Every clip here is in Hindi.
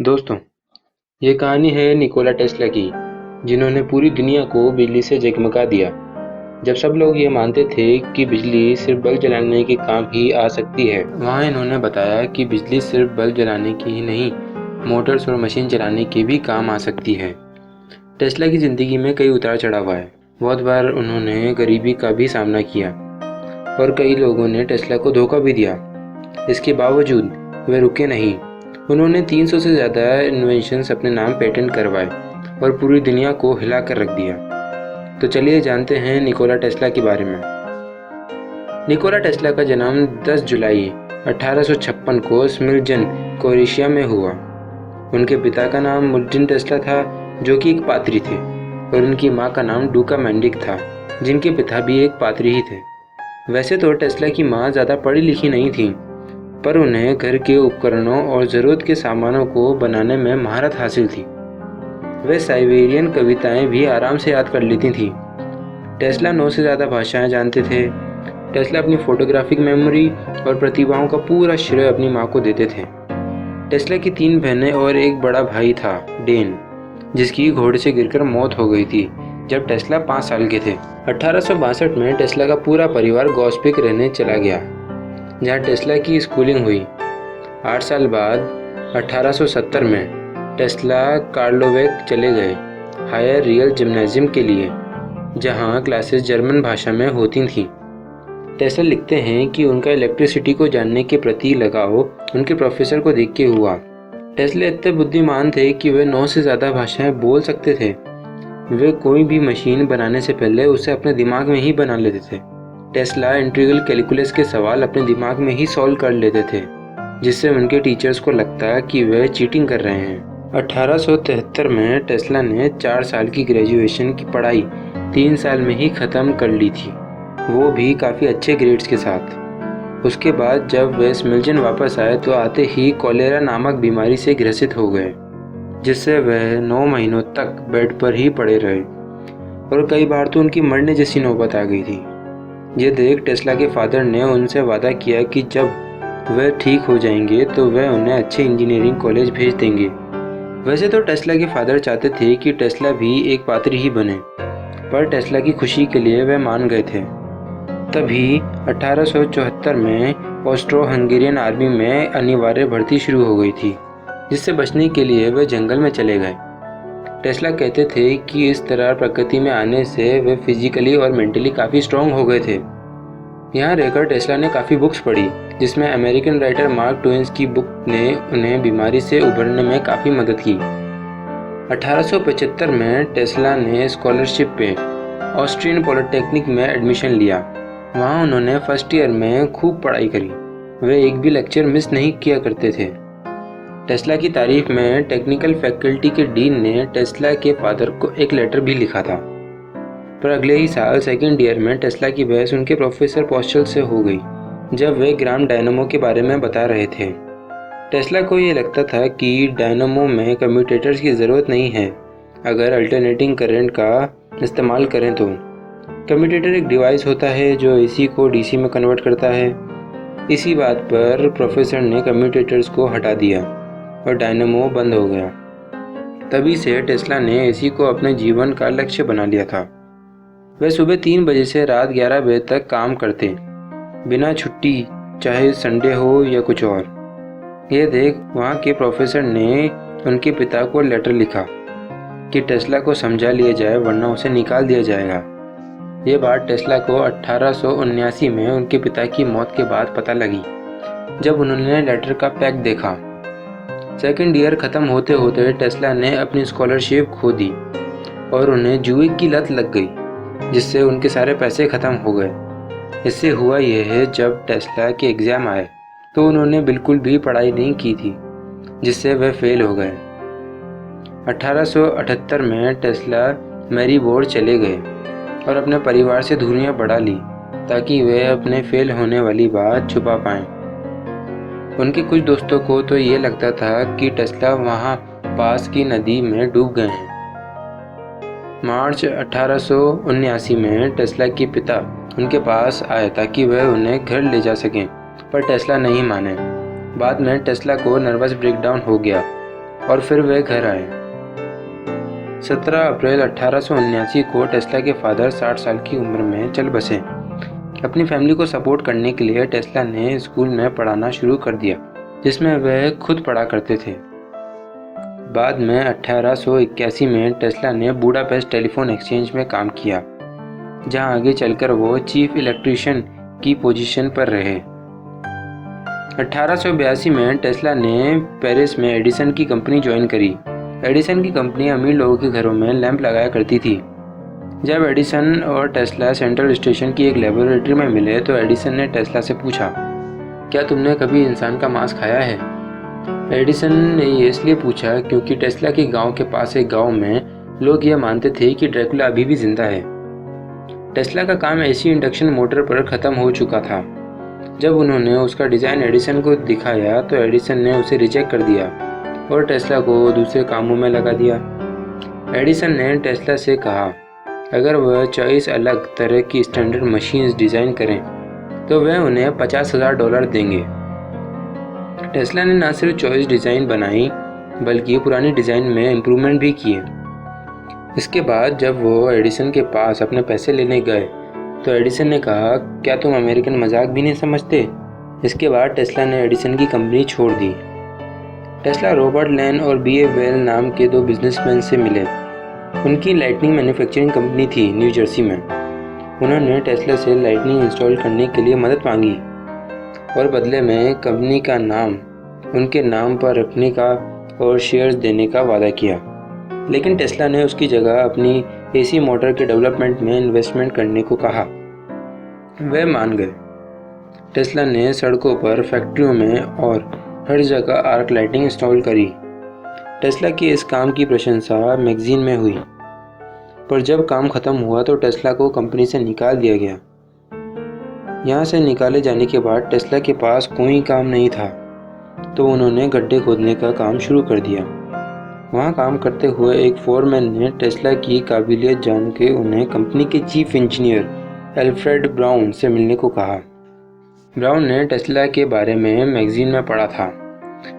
दोस्तों, ये कहानी है निकोला टेस्ला की, जिन्होंने पूरी दुनिया को बिजली से जगमगा दिया। जब सब लोग ये मानते थे कि बिजली सिर्फ बल्ब जलाने के काम ही आ सकती है, वहाँ इन्होंने बताया कि बिजली सिर्फ बल्ब जलाने की ही नहीं, मोटर्स और मशीन चलाने के भी काम आ सकती है। टेस्ला की ज़िंदगी में कई उतार चढ़ाव आए। बहुत बार उन्होंने गरीबी का भी सामना किया और कई लोगों ने टेस्ला को धोखा भी दिया। इसके बावजूद वे रुके नहीं। उन्होंने 300 से ज़्यादा इन्वेंशंस अपने नाम पेटेंट करवाए और पूरी दुनिया को हिला कर रख दिया। तो चलिए जानते हैं निकोला टेस्ला के बारे में। निकोला टेस्ला का जन्म 10 जुलाई 1856 को स्मिल्जन, क्रोएशिया में हुआ। उनके पिता का नाम मुल्जिन टेस्ला था, जो कि एक पादरी थे, और उनकी माँ का नाम डूका मैंडिक था, जिनके पिता भी एक पादरी ही थे। वैसे तो टेस्ला की माँ ज़्यादा पढ़ी लिखी नहीं थी, पर उन्हें घर के उपकरणों और ज़रूरत के सामानों को बनाने में महारत हासिल थी। वे साइबेरियन कविताएं भी आराम से याद कर लेती थीं। टेस्ला 9 से ज़्यादा भाषाएं जानते थे। टेस्ला अपनी फोटोग्राफिक मेमोरी और प्रतिभाओं का पूरा श्रेय अपनी माँ को देते थे। टेस्ला की 3 बहनें और एक बड़ा भाई था, डेन, जिसकी घोड़े से गिरकर मौत हो गई थी जब टेस्ला 5 साल के थे। 1862 में टेस्ला का पूरा परिवार गॉस्पिक रहने चला गया, जहाँ टेस्ला की स्कूलिंग हुई। 8 साल बाद 1870 में टेस्ला कार्लोवेक चले गए हायर रियल जिम्नाजियम के लिए, जहाँ क्लासेस जर्मन भाषा में होती थीं। टेस्ला लिखते हैं कि उनका इलेक्ट्रिसिटी को जानने के प्रति लगाव उनके प्रोफेसर को देख के हुआ। टेस्ला इतने बुद्धिमान थे कि वे 9 से ज़्यादा भाषाएं बोल सकते थे। वे कोई भी मशीन बनाने से पहले उसे अपने दिमाग में ही बना लेते थे। टेस्ला इंटीग्रल कैलकुलस के सवाल अपने दिमाग में ही सॉल्व कर लेते थे, जिससे उनके टीचर्स को लगता कि वे चीटिंग कर रहे हैं। 1873 में टेस्ला ने 4 साल की ग्रेजुएशन की पढ़ाई 3 साल में ही ख़त्म कर ली थी, वो भी काफ़ी अच्छे ग्रेड्स के साथ। उसके बाद जब वे स्मिल्जन वापस आए तो आते ही कॉलेरा नामक बीमारी से ग्रसित हो गए, जिससे वह 9 महीनों तक बेड पर ही पड़े रहे और कई बार तो उनकी मरने जैसी नौबत आ गई थी। ये देख टेस्ला के फादर ने उनसे वादा किया कि जब वह ठीक हो जाएंगे तो वह उन्हें अच्छे इंजीनियरिंग कॉलेज भेज देंगे। वैसे तो टेस्ला के फादर चाहते थे कि टेस्ला भी एक पादरी ही बने, पर टेस्ला की खुशी के लिए वह मान गए थे। तभी 1874 में ऑस्ट्रो हंगेरियन आर्मी में अनिवार्य भर्ती शुरू हो गई थी, जिससे बचने के लिए वे जंगल में चले गए। टेस्ला कहते थे कि इस तरह प्रकृति में आने से वे फिजिकली और मेंटली काफ़ी स्ट्रॉन्ग हो गए थे। यहाँ रहकर टेस्ला ने काफ़ी बुक्स पढ़ी, जिसमें अमेरिकन राइटर मार्क ट्वेन की बुक ने उन्हें बीमारी से उबरने में काफ़ी मदद की। 1875 में टेस्ला ने स्कॉलरशिप पे ऑस्ट्रियन पॉलिटेक्निक में एडमिशन लिया। वहाँ उन्होंने फर्स्ट ईयर में खूब पढ़ाई करी। वे एक भी लेक्चर मिस नहीं किया करते थे। टेस्ला की तारीफ में टेक्निकल फैकल्टी के डीन ने टेस्ला के फादर को एक लेटर भी लिखा था। पर अगले ही साल सेकेंड ईयर में टेस्ला की बहस उनके प्रोफेसर पॉस्चल से हो गई, जब वे ग्राम डायनामो के बारे में बता रहे थे। टेस्ला को ये लगता था कि डायनामो में कम्यूटेटर्स की ज़रूरत नहीं है, अगर अल्टरनेटिंग करंट का इस्तेमाल करें तो। कम्यूटेटर एक डिवाइस होता है जो एसी को डीसी में कन्वर्ट करता है। इसी बात पर प्रोफेसर ने कम्यूटेटर्स को हटा दिया और डायनामो बंद हो गया। तभी से टेस्ला ने एसी को अपने जीवन का लक्ष्य बना लिया था। वे सुबह 3 बजे से रात 11 बजे तक काम करते, बिना छुट्टी, चाहे संडे हो या कुछ और। ये देख वहाँ के प्रोफेसर ने उनके पिता को लेटर लिखा कि टेस्ला को समझा लिया जाए, वरना उसे निकाल दिया जाएगा। ये बात टेस्ला को 1879 में उनके पिता की मौत के बाद पता लगी, जब उन्होंने लेटर का पैक देखा। सेकेंड ईयर ख़त्म होते होते टेस्ला ने अपनी स्कॉलरशिप खो दी और उन्हें जुए की लत लग गई, जिससे उनके सारे पैसे ख़त्म हो गए। इससे हुआ यह है, जब टेस्ला के एग्ज़ाम आए तो उन्होंने बिल्कुल भी पढ़ाई नहीं की थी, जिससे वह फेल हो गए। 1878 में टेस्ला मैरीबोर्ड चले गए और अपने परिवार से दूरियां बढ़ा ली, ताकि वे अपने फेल होने वाली बात छुपा पाएं। उनके कुछ दोस्तों को तो ये लगता था कि टेस्ला वहाँ पास की नदी में डूब गए हैं। मार्च 1879 में टेस्ला के पिता उनके पास आए ताकि वह उन्हें घर ले जा सकें, पर टेस्ला नहीं माने। बाद में टेस्ला को नर्वस ब्रेकडाउन हो गया और फिर वे घर आए। 17 अप्रैल 1879 को टेस्ला के फादर 60 साल की उम्र में चल बसे। अपनी फैमिली को सपोर्ट करने के लिए टेस्ला ने स्कूल में पढ़ाना शुरू कर दिया, जिसमें वह खुद पढ़ा करते थे। बाद में 1881 में टेस्ला ने बुडापेस्ट टेलीफोन एक्सचेंज में काम किया, जहां आगे चलकर वो चीफ इलेक्ट्रीशियन की पोजीशन पर रहे। 1882 में टेस्ला ने पेरिस में एडिसन की कंपनी ज्वाइन करी। एडिसन की कंपनी अमीर लोगों के घरों में लैंप लगाया करती थी। जब एडिसन और टेस्ला सेंट्रल स्टेशन की एक लेबोरेटरी में मिले तो एडिसन ने टेस्ला से पूछा, क्या तुमने कभी इंसान का मांस खाया है? एडिसन ने ये इसलिए पूछा क्योंकि टेस्ला के गांव के पास एक गांव में लोग यह मानते थे कि ड्रैकुला अभी भी जिंदा है। टेस्ला का काम एसी इंडक्शन मोटर पर ख़त्म हो चुका था। जब उन्होंने उसका डिज़ाइन एडिसन को दिखाया तो एडिसन ने उसे रिजेक्ट कर दिया और टेस्ला को दूसरे कामों में लगा दिया। एडिसन ने टेस्ला से कहा, अगर वह 24 अलग तरह की स्टैंडर्ड मशीन्स डिज़ाइन करें तो वह उन्हें $50,000 देंगे। टेस्ला ने न सिर्फ 24 डिज़ाइन बनाई बल्कि पुरानी डिज़ाइन में इम्प्रूवमेंट भी किए। इसके बाद जब वो एडिसन के पास अपने पैसे लेने गए तो एडिसन ने कहा, क्या तुम अमेरिकन मजाक भी नहीं समझते? इसके बाद टेस्ला ने एडिसन की कंपनी छोड़ दी। टेस्ला रॉबर्ट लेन और B.A. वेल नाम के 2 बिजनेसमैन से मिले। उनकी लाइटनिंग मैन्युफैक्चरिंग कंपनी थी न्यू जर्सी में। उन्होंने टेस्ला से लाइटनिंग इंस्टॉल करने के लिए मदद मांगी और बदले में कंपनी का नाम उनके नाम पर रखने का और शेयर्स देने का वादा किया। लेकिन टेस्ला ने उसकी जगह अपनी एसी मोटर के डेवलपमेंट में इन्वेस्टमेंट करने को कहा। वे मान गए। टेस्ला ने सड़कों पर, फैक्ट्रियों में और हर जगह आर्क लाइटिंग इंस्टॉल करी। टेस्ला के इस काम की प्रशंसा मैगजीन में हुई, पर जब काम खत्म हुआ तो टेस्ला को कंपनी से निकाल दिया गया। यहाँ से निकाले जाने के बाद टेस्ला के पास कोई काम नहीं था, तो उन्होंने गड्ढे खोदने का काम शुरू कर दिया। वहाँ काम करते हुए एक फोरमैन ने टेस्ला की काबिलियत जान के उन्हें कंपनी के चीफ इंजीनियर एल्फ्रेड ब्राउन से मिलने को कहा। ब्राउन ने टेस्ला के बारे में मैगजीन में पढ़ा था।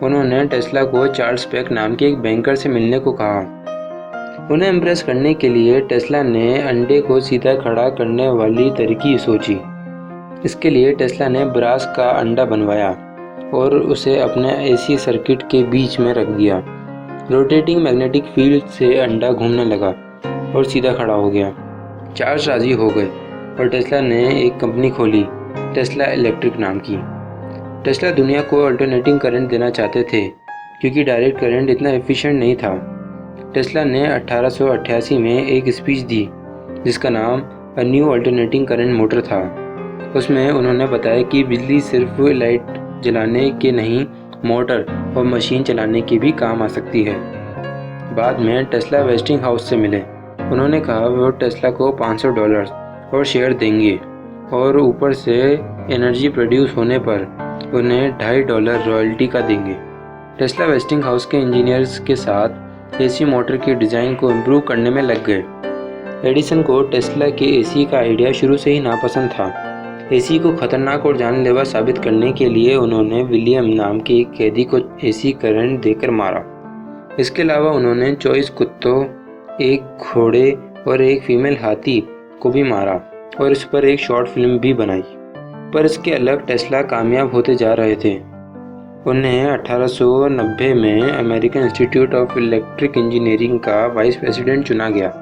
उन्होंने टेस्ला को चार्ल्स पेक नाम के एक बैंकर से मिलने को कहा। उन्हें इम्प्रेस करने के लिए टेस्ला ने अंडे को सीधा खड़ा करने वाली तरकीब सोची। इसके लिए टेस्ला ने ब्रास का अंडा बनवाया और उसे अपने एसी सर्किट के बीच में रख दिया। रोटेटिंग मैग्नेटिक फील्ड से अंडा घूमने लगा और सीधा खड़ा हो गया। चार्ल्स राजी हो गए और टेस्ला ने एक कंपनी खोली, टेस्ला इलेक्ट्रिक नाम की। टेस्ला दुनिया को अल्टरनेटिंग करंट देना चाहते थे क्योंकि डायरेक्ट करंट इतना एफिशिएंट नहीं था। टेस्ला ने 1888 में एक स्पीच दी जिसका नाम a new alternating current motor था। उसमें उन्होंने बताया कि बिजली सिर्फ लाइट जलाने के नहीं, मोटर और मशीन चलाने की भी काम आ सकती है। बाद में टेस्ला वेस्टिंग हाउस से मिले। उन्होंने कहा वो टेस्ला को $500 और शेयर देंगे और ऊपर से एनर्जी प्रोड्यूस होने पर उन्हें $2.5 रॉयल्टी का देंगे। टेस्ला वेस्टिंग हाउस के इंजीनियर्स के साथ एसी मोटर के डिज़ाइन को इम्प्रूव करने में लग गए। एडिसन को टेस्ला के एसी का आइडिया शुरू से ही नापसंद था। एसी को खतरनाक और जानलेवा साबित करने के लिए उन्होंने विलियम नाम के एक कैदी को एसी करंट देकर मारा। इसके अलावा उन्होंने 24 कुत्तों, एक घोड़े और एक फीमेल हाथी को भी मारा और इस पर एक शॉर्ट फिल्म भी बनाई। पर इसके अलग टेस्ला कामयाब होते जा रहे थे। उन्हें 1890 में American institute of electric engineering का वाइस प्रेसिडेंट चुना गया।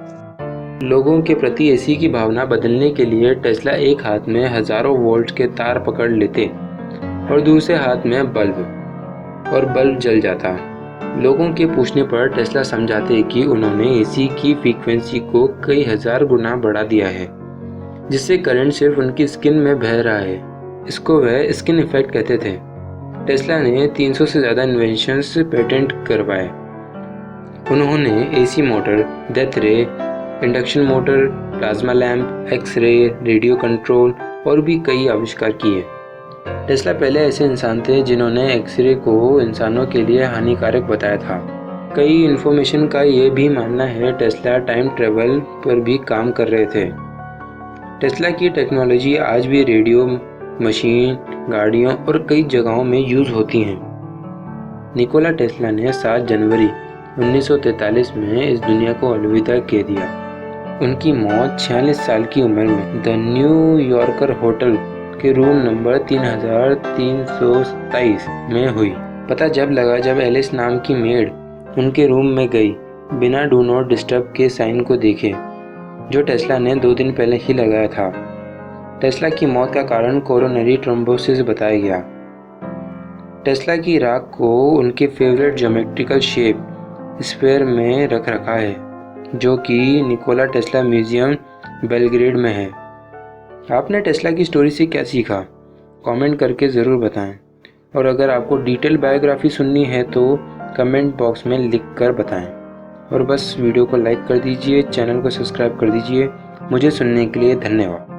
लोगों के प्रति एसी की भावना बदलने के लिए टेस्ला एक हाथ में हजारों वोल्ट के तार पकड़ लेते और दूसरे हाथ में बल्ब, और बल्ब जल जाता। लोगों के पूछने पर टेस्ला समझाते कि उन्होंने एसी की फ्रीक्वेंसी को कई हजार गुना बढ़ा दिया है, जिससे करंट सिर्फ उनकी स्किन में बह रहा है। इसको वह स्किन इफेक्ट कहते थे। टेस्ला ने 300 से ज़्यादा इन्वेंशंस पेटेंट करवाए। उन्होंने AC motor, death ray, induction motor, plasma lamp, x ray, radio control और भी कई आविष्कार किए। टेस्ला पहले ऐसे इंसान थे जिन्होंने एक्सरे को इंसानों के लिए हानिकारक बताया था। कई इन्फॉर्मेशन का ये भी मानना है टेस्ला टाइम ट्रेवल पर भी काम कर रहे थे। टेस्ला की टेक्नोलॉजी आज भी रेडियो, मशीन, गाड़ियों और कई जगहों में यूज़ होती हैं। निकोला टेस्ला ने 7 जनवरी 1943 में इस दुनिया को अलविदा कह दिया। उनकी मौत 46 साल की उम्र में द न्यू यॉर्कर होटल के रूम नंबर 3327 में हुई। पता जब लगा जब एलिस नाम की मेड उनके रूम में गई बिना डू नॉट डिस्टर्ब के साइन को देखे, जो टेस्ला ने 2 दिन पहले ही लगाया था। टेस्ला की मौत का कारण कोरोनरी थ्रोम्बोसिस बताया गया। टेस्ला की राख को उनके फेवरेट ज्योमेट्रिकल शेप स्फीयर में रख रखा है, जो कि निकोला टेस्ला म्यूजियम बेलग्रेड में है। आपने टेस्ला की स्टोरी से क्या सीखा? कमेंट करके ज़रूर बताएं। और अगर आपको डिटेल बायोग्राफी सुननी है तो कमेंट बॉक्स में लिख कर बताएं। और बस वीडियो को लाइक कर दीजिए, चैनल को सब्सक्राइब कर दीजिए। मुझे सुनने के लिए धन्यवाद।